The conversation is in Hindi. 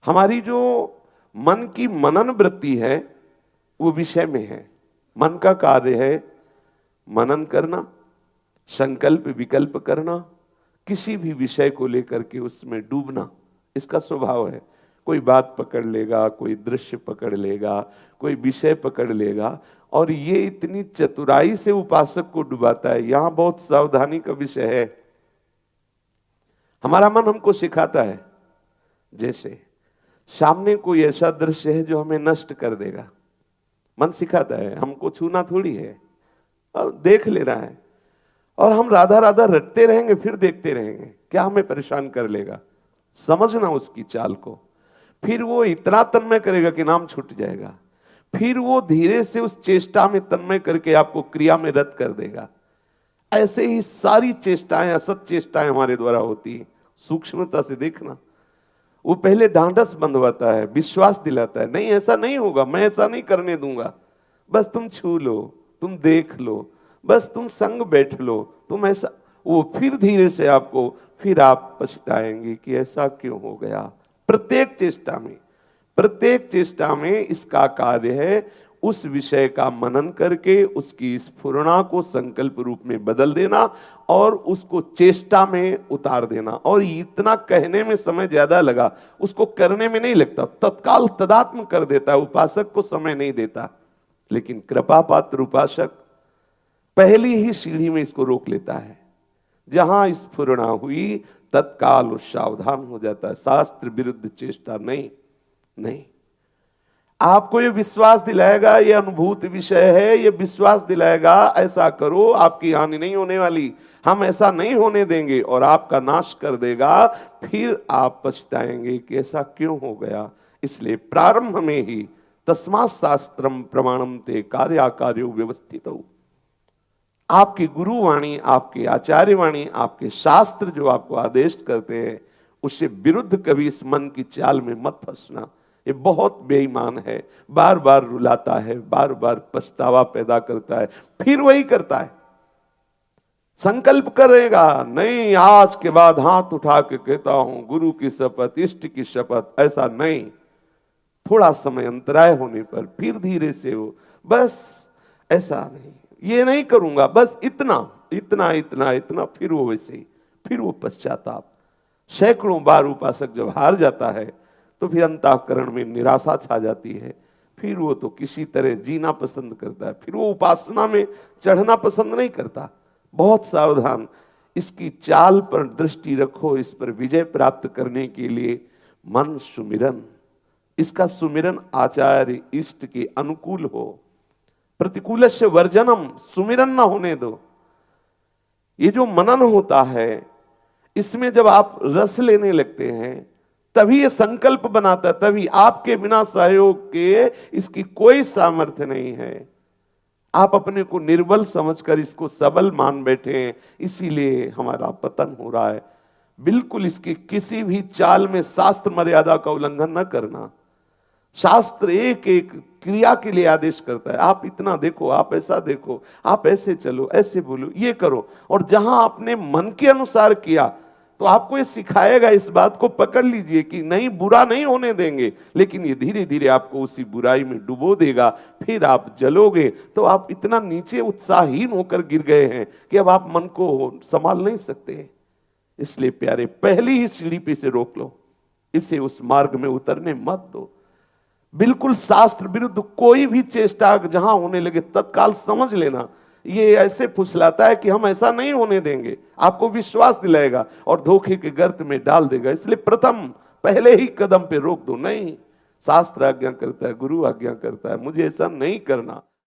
हमारी जो मन की मनन वृत्ति है वो विषय में है। मन का कार्य है मनन करना, संकल्प विकल्प करना, किसी भी विषय को लेकर के उसमें डूबना, इसका स्वभाव है। कोई बात पकड़ लेगा, कोई दृश्य पकड़ लेगा, कोई विषय पकड़ लेगा, और ये इतनी चतुराई से उपासक को डुबाता है। यहां बहुत सावधानी का विषय है। हमारा मन हमको सिखाता है, जैसे सामने कोई ऐसा दृश्य है जो हमें नष्ट कर देगा, मन सिखाता है, हमको छूना थोड़ी है, अब देख लेना है, और हम राधा राधा रटते रहेंगे, फिर देखते रहेंगे, क्या हमें परेशान कर लेगा। समझना उसकी चाल को, फिर वो इतना तन्मय करेगा कि नाम छूट जाएगा, फिर वो धीरे से उस चेष्टा में तन्मय करके आपको क्रिया में रत कर देगा। ऐसे ही सारी चेष्टाएं, असत चेष्टाएं हमारे द्वारा होती है। सूक्ष्मता से देखना। वो पहले ढांढस बंधवाता है, विश्वास दिलाता है, नहीं ऐसा नहीं होगा, मैं ऐसा नहीं करने दूंगा, बस तुम छू लो, तुम देख लो, बस तुम संग बैठ लो, तुम ऐसा। वो फिर धीरे से आपको, फिर आप पछताएंगे कि ऐसा क्यों हो गया। प्रत्येक चेष्टा में इसका कार्य है उस विषय का मनन करके उसकी स्फुरणा को संकल्प रूप में बदल देना और उसको चेष्टा में उतार देना। और इतना कहने में समय ज्यादा लगा, उसको करने में नहीं लगता, तत्काल तदात्म कर देता है, उपासक को समय नहीं देता। लेकिन कृपा पात्र उपासक पहली ही सीढ़ी में इसको रोक लेता है। जहां स्फुरणा हुई तत्काल वो सावधान हो जाता है। शास्त्र विरुद्ध चेष्टा नहीं। आपको ये विश्वास दिलाएगा, ये अनुभूत विषय है, ये विश्वास दिलाएगा ऐसा करो, आपकी हानि नहीं होने वाली, हम ऐसा नहीं होने देंगे, और आपका नाश कर देगा। फिर आप पछताएंगे कि ऐसा क्यों हो गया। इसलिए प्रारंभ में ही तस्मात् शास्त्रम प्रमाणम ते कार्याकार्यो व्यवस्थित हो। आपकी गुरुवाणी, आपके आचार्य वाणी, आपके शास्त्र जो आपको आदेश करते हैं, उससे विरुद्ध कभी इस मन की चाल में मत फंसना। ये बहुत बेईमान है, बार बार रुलाता है, बार बार पछतावा पैदा करता है, फिर वही करता है। संकल्प करेगा, नहीं आज के बाद हाथ उठा के कहता हूं गुरु की शपथ, इष्ट की शपथ, ऐसा नहीं। थोड़ा समय अंतराय होने पर फिर धीरे से वो, बस ऐसा नहीं, ये नहीं करूंगा, बस इतना इतना इतना इतना, फिर वो वैसे ही, फिर वो पश्चाताप। सैकड़ों बार उपासक जब हार जाता है तो फिर अंतःकरण में निराशा छा जाती है। फिर वो तो किसी तरह जीना पसंद करता है, फिर वो उपासना में चढ़ना पसंद नहीं करता। बहुत सावधान, इसकी चाल पर दृष्टि रखो। इस पर विजय प्राप्त करने के लिए मन सुमिरन, इसका सुमिरन आचार्य इष्ट के अनुकूल हो। प्रतिकूल से वर्जनम, सुमिरन ना होने दो। ये जो मनन होता है, इसमें जब आप रस लेने लगते हैं तभी ये संकल्प बनाता है, तभी। आपके बिना सहयोग के इसकी कोई सामर्थ्य नहीं है। आप अपने को निर्बल समझकर इसको सबल मान बैठे हैं, इसीलिए हमारा पतन हो रहा है। बिल्कुल इसकी किसी भी चाल में शास्त्र मर्यादा का उल्लंघन न करना। शास्त्र एक एक क्रिया के लिए आदेश करता है, आप इतना देखो, आप ऐसा देखो, आप ऐसे चलो, ऐसे बोलो, ये करो। और जहां आपने मन के अनुसार किया तो आपको ये सिखाएगा, इस बात को पकड़ लीजिए कि नहीं, बुरा नहीं होने देंगे, लेकिन ये धीरे धीरे आपको उसी बुराई में डुबो देगा। फिर आप जलोगे तो आप इतना नीचे उत्साहहीन होकर गिर गए हैं कि अब आप मन को संभाल नहीं सकते। इसलिए प्यारे, पहली ही सीढ़ी पे से रोक लो, इसे उस मार्ग में उतरने मत दो। बिल्कुल शास्त्र विरुद्ध कोई भी चेष्टा जहां होने लगे तत्काल समझ लेना, ये ऐसे फुसलाता है कि हम ऐसा नहीं होने देंगे। आपको विश्वास दिलाएगा और धोखे के गर्त में डाल देगा। इसलिए प्रथम पहले ही कदम पे रोक दो। नहीं, शास्त्र आज्ञा करता है, गुरु आज्ञा करता है, मुझे ऐसा नहीं करना।